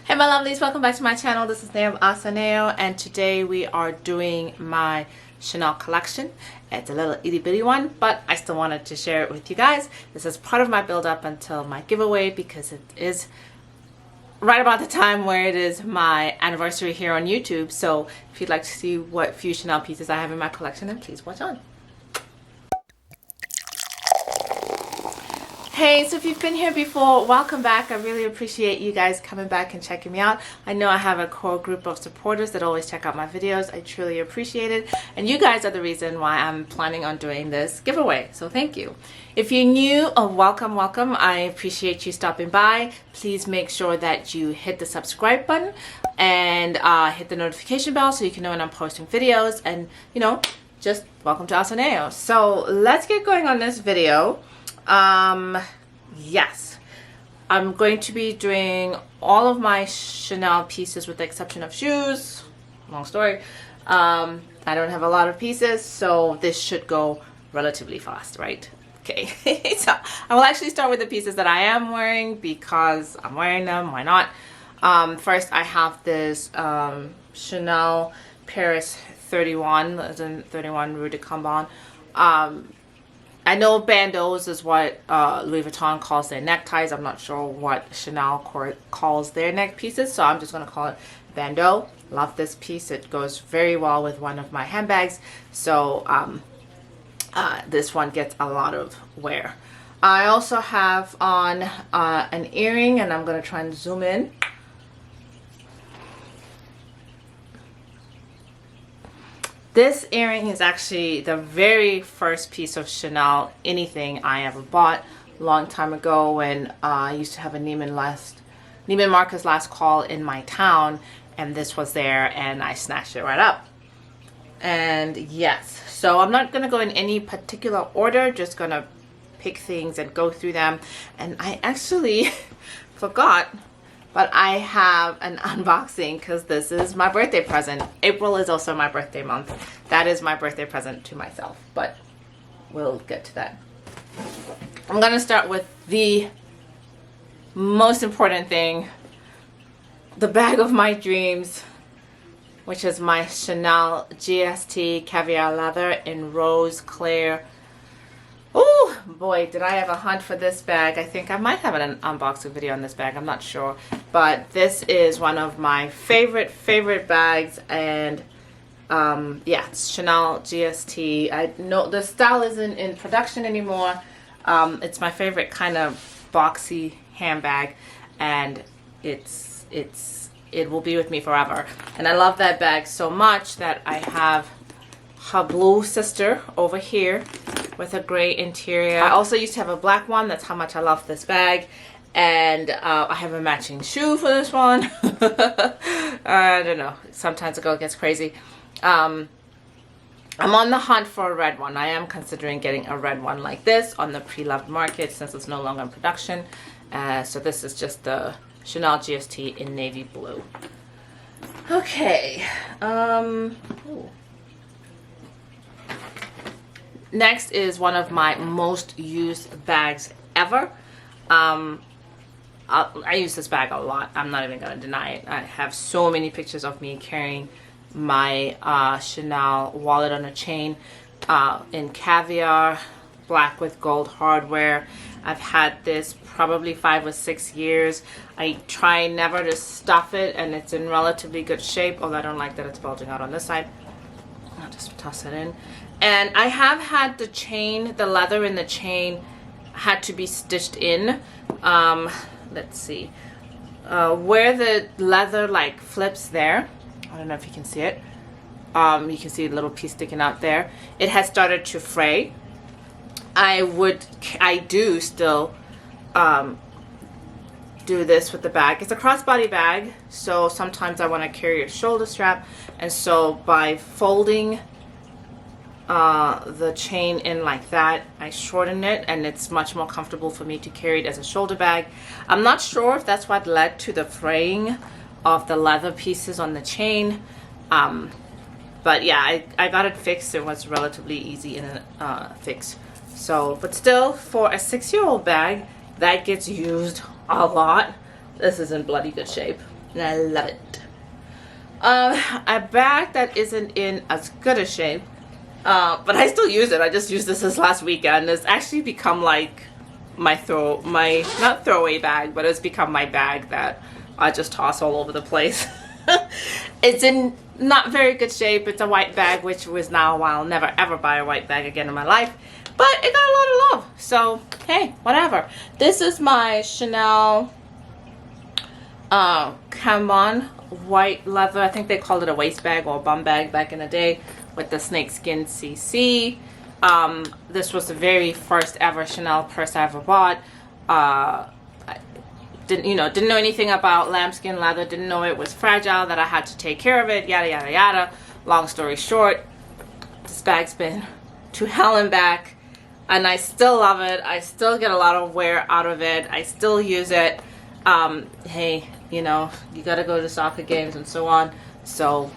Hey my lovelies, welcome back to my channel. This is Neo of AhhhSoNeo, and today we are doing my Chanel collection. It's a little itty bitty one, but I still wanted to share it with you guys. This is part of my build up until my giveaway because it is right about the time where it is my anniversary here on YouTube. So if you'd like to see what few Chanel pieces I have in my collection, then please watch on. Hey, so if you've been here before, welcome back. I really appreciate you guys coming back and checking me out. I know I have a core group of supporters that always check out my videos. I truly appreciate it. And you guys are the reason why I'm planning on doing this giveaway. So thank you. If you're new, welcome, welcome. I appreciate you stopping by. Please make sure that you hit the subscribe button and hit the notification bell so you can know when I'm posting videos. And, you know, just welcome to AhhhSoNeo. So let's get going on this video. Yes, I'm going to be doing all of my Chanel pieces with the exception of shoes. Long story. I don't have a lot of pieces, so this should go relatively fast, right? Okay. So I will actually start with the pieces that I am wearing because I'm wearing them. Why not? First I have this Chanel Paris 31, as in 31 Rue de Cambon. I know bandeaus is what Louis Vuitton calls their neckties. I'm not sure what Chanel calls their neck pieces, so I'm just going to call it bandeau. Love this piece. It goes very well with one of my handbags, so this one gets a lot of wear. I also have on an earring, and I'm going to try and zoom in. This earring is actually the very first piece of Chanel anything I ever bought a long time ago when I used to have a Neiman Marcus last call in my town, and this was there and I snatched it right up. And yes, so I'm not going to go in any particular order, just going to pick things and go through them. And I actually forgot, but I have an unboxing because this is my birthday present. April is also my birthday month. That is my birthday present to myself, but we'll get to that. I'm gonna start with the most important thing, the bag of my dreams, which is my Chanel GST caviar leather in rose clear. Oh boy, did I have a hunt for this bag. I think I might have an unboxing video on this bag, I'm not sure, but this is one of my favorite bags. And yeah, it's Chanel GST. I know the style isn't in production anymore. It's my favorite kind of boxy handbag, and it will be with me forever. And I love that bag so much that I have her blue sister over here with a gray interior. I also used to have a black one. That's how much I love this bag. And I have a matching shoe for this one. I don't know, sometimes the girl gets crazy. I'm on the hunt for a red one. I am considering getting a red one like this on the pre-loved market since it's no longer in production. So this is just the Chanel GST in navy blue. Okay. Ooh. Next is one of my most used bags ever. I use this bag a lot. I'm not even going to deny it. I have so many pictures of me carrying my Chanel wallet on a chain in caviar, black with gold hardware. I've had this probably 5 or 6 years. I try never to stuff it, and it's in relatively good shape, although I don't like that it's bulging out on this side. I'll just toss it in. And I have had the chain, the leather in the chain had to be stitched in. Let's see. Where the leather like flips there, I don't know if you can see it. You can see a little piece sticking out there. It has started to fray. I do still do this with the bag. It's a crossbody bag, so sometimes I want to carry a shoulder strap, and so by folding the chain in like that, I shorten it, and it's much more comfortable for me to carry it as a shoulder bag. I'm not sure if that's what led to the fraying of the leather pieces on the chain, but yeah, I got it fixed. It was relatively easy in a fix. So, but still, for a 6-year-old bag that gets used a lot, this is in bloody good shape. and I love it. A bag that isn't in as good a shape, but I still use it. I just used this last weekend. It's actually become like my not throwaway bag, but it's become my bag that I just toss all over the place. It's in not very good shape. It's a white bag, which was now I'll never ever buy a white bag again in my life, but it got a lot of love, so hey, whatever. This is my Chanel Cambon white leather. I think they called it a waist bag or a bum bag back in the day, with the snakeskin CC. This was the very first ever Chanel purse I ever bought. I didn't know anything about lambskin leather, didn't know it was fragile, that I had to take care of it, yada yada yada. Long story short, this bag's been to hell and back, and I still love it. I still get a lot of wear out of it. I still use it. Hey, you gotta go to soccer games and so on, so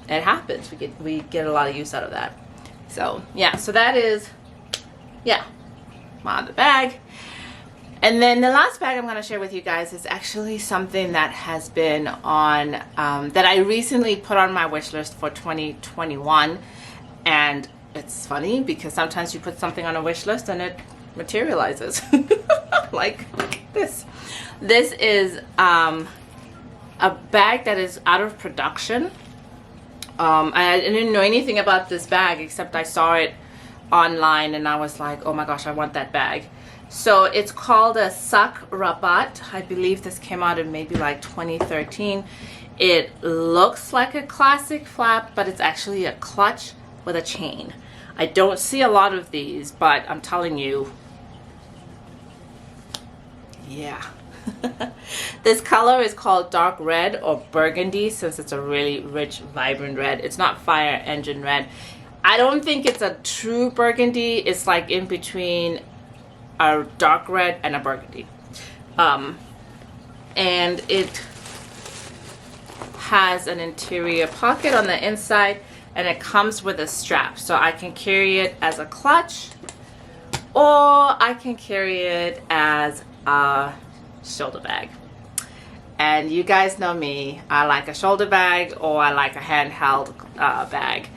it happens. We get a lot of use out of that. So yeah, so that is, yeah, my other bag. And then the last bag I'm going to share with you guys is actually something that has been on, that I recently put on my wish list for 2021. And it's funny because sometimes you put something on a wish list and it materializes. Like this. This is a bag that is out of production. I didn't know anything about this bag except I saw it online and I was like, oh my gosh, I want that bag. So it's called a Sak Rabat. I believe this came out in maybe like 2013. It looks like a classic flap, but it's actually a clutch with a chain. I don't see a lot of these, but I'm telling you, yeah. This color is called dark red or burgundy, since it's a really rich, vibrant red. It's not fire engine red. I don't think it's a true burgundy. It's like in between a dark red and a burgundy. And it has an interior pocket on the inside, and it comes with a strap, so I can carry it as a clutch or I can carry it as a shoulder bag. And you guys know me, I like a shoulder bag or I like a handheld bag.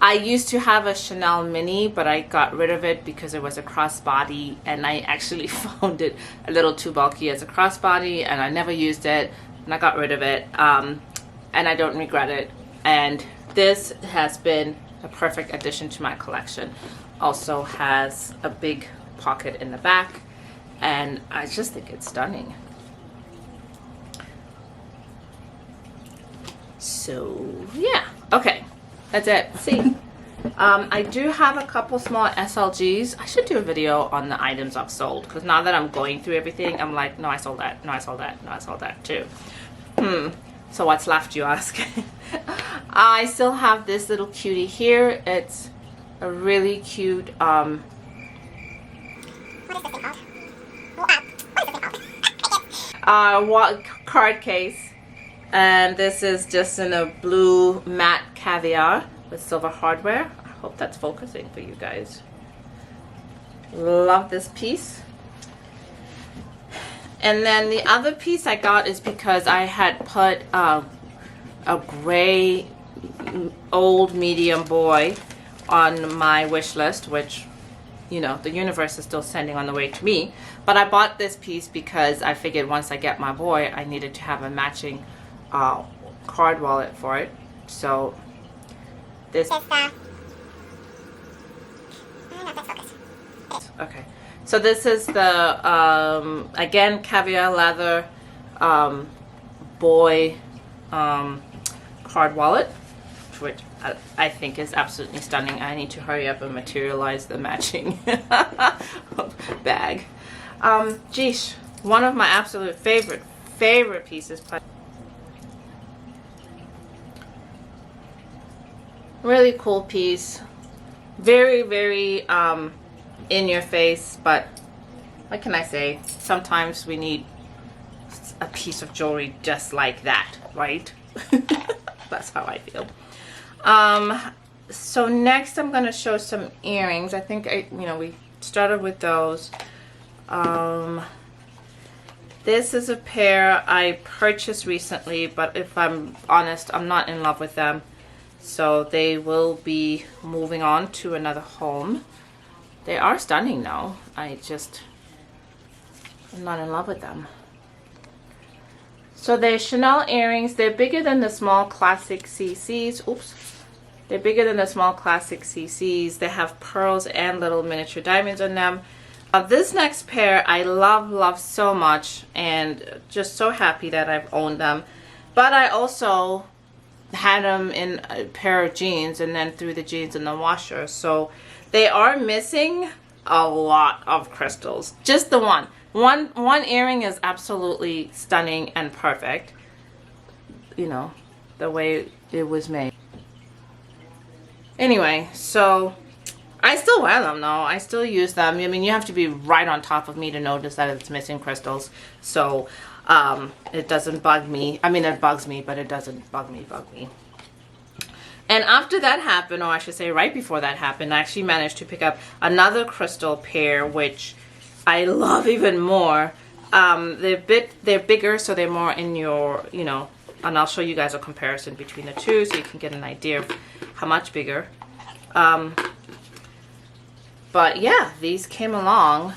I used to have a Chanel mini, but I got rid of it because it was a crossbody, and I actually found it a little too bulky as a crossbody, and I never used it, and I got rid of it, and I don't regret it. And this has been a perfect addition to my collection. Also has a big pocket in the back, and I just think it's stunning. So yeah, okay. That's it. See, I do have a couple small SLGs. I should do a video on the items I've sold, because now that I'm going through everything, I'm like, no, I sold that. No, I sold that. No, I sold that too. So what's left, you ask? I still have this little cutie here. It's a really cute, what is this thing called? Card case. And this is just in a blue matte caviar with silver hardware. I hope that's focusing for you guys. Love this piece. And then the other piece I got is because I had put a gray old medium boy on my wish list, which, the universe is still sending on the way to me. But I bought this piece because I figured once I get my boy, I needed to have a matching card wallet for it. So this okay, so this is the again caviar leather boy card wallet, which I think is absolutely stunning. I need to hurry up and materialize the matching bag. Geesh, one of my absolute favorite pieces. Really cool piece, very in your face, but what can I say, sometimes we need a piece of jewelry just like that, right? That's how I feel. So next I'm going to show some earrings. I think we started with those. This is a pair I purchased recently, but if I'm honest, I'm not in love with them. So they will be moving on to another home. They are stunning though. I'm not in love with them. So they're Chanel earrings. They're bigger than the small classic CCs. Oops. They're bigger than the small classic CCs. They have pearls and little miniature diamonds on them. This next pair I love so much, and just so happy that I've owned them. But I also had them in a pair of jeans and then threw the jeans in the washer. So they are missing a lot of crystals. Just the one. One earring is absolutely stunning and perfect. You know, the way it was made. Anyway, so I still wear them though. I still use them. I mean, you have to be right on top of me to notice that it's missing crystals. So it doesn't bug me. I mean, it bugs me, but it doesn't bug me. And after that happened, or I should say right before that happened, I actually managed to pick up another crystal pair, which I love even more. They're bigger, so they're more in your, you know, and I'll show you guys a comparison between the two so you can get an idea of how much bigger. But yeah, these came along,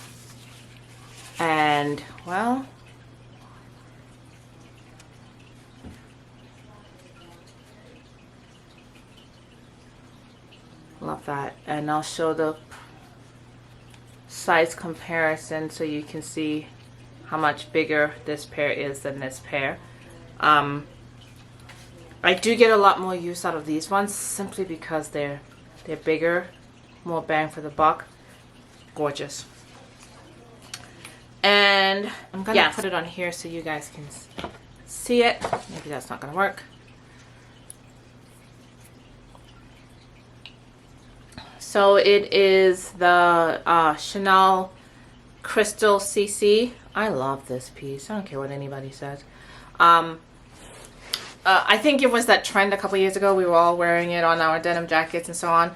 and well, love that. And I'll show the size comparison so you can see how much bigger this pair is than this pair. I do get a lot more use out of these ones simply because they're bigger, more bang for the buck. Gorgeous. And I'm gonna put it on here so you guys can see it. Maybe that's not gonna work. So it is the Chanel Crystal CC. I love this piece. I don't care what anybody says. I think it was that trend a couple years ago. We were all wearing it on our denim jackets and so on.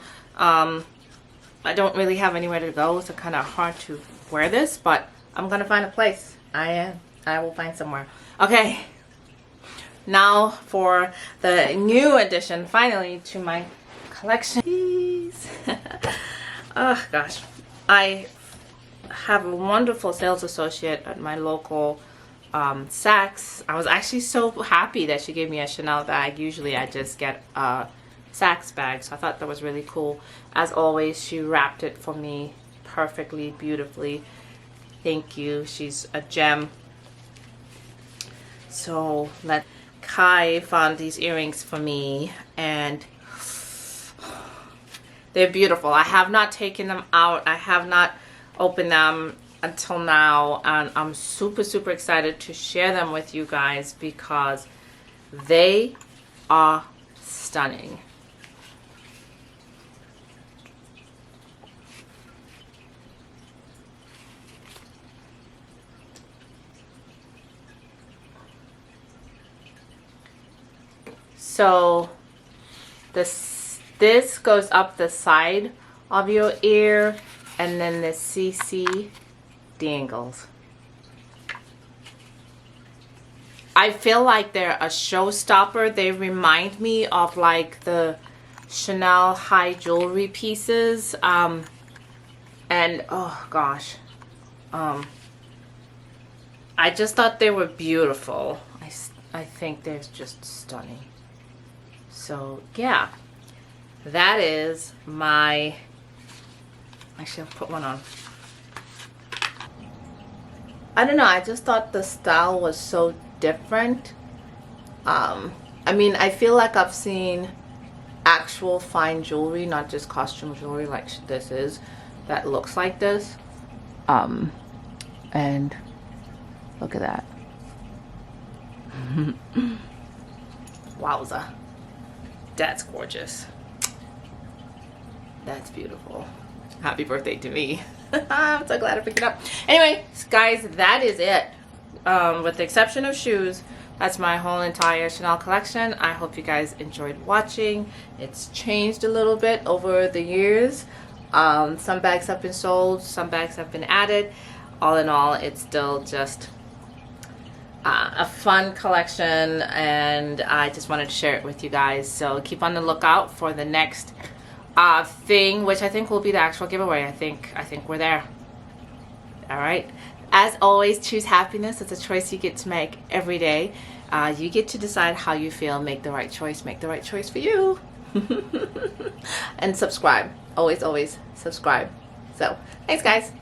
I don't really have anywhere to go, so kind of hard to wear this, but I'm gonna find a place. I will find somewhere. Okay, now for the new addition, finally, to my collection. Oh gosh, I have a wonderful sales associate at my local Saks. I was actually so happy that she gave me a Chanel bag. Usually I just get a Saks bag, so I thought that was really cool. As always, she wrapped it for me perfectly, beautifully. Thank you. She's a gem. So Kai found these earrings for me, and they're beautiful. I have not taken them out. I have not opened them until now, and I'm super excited to share them with you guys because they are stunning. So this goes up the side of your ear, and then the CC dangles. I feel like they're a showstopper. They remind me of like the Chanel high jewelry pieces. And oh gosh, I just thought they were beautiful. I think they're just stunning. So yeah, that is my, actually I'll put one on. I don't know, I just thought the style was so different. I mean, I feel like I've seen actual fine jewelry, not just costume jewelry like this is, that looks like this. And look at that. Wowza. That's gorgeous. That's beautiful. Happy birthday to me. I'm so glad I picked it up. Anyway, guys, that is it. With the exception of shoes, that's my whole entire Chanel collection. I hope you guys enjoyed watching. It's changed a little bit over the years. Some bags have been sold, some bags have been added. All in all, it's still just a fun collection, and I just wanted to share it with you guys. So keep on the lookout for the next thing, which I think will be the actual giveaway. I think we're there. All right. As always, choose happiness. It's a choice you get to make every day. You get to decide how you feel. Make the right choice. Make the right choice for you. And subscribe. Always subscribe. So, thanks guys.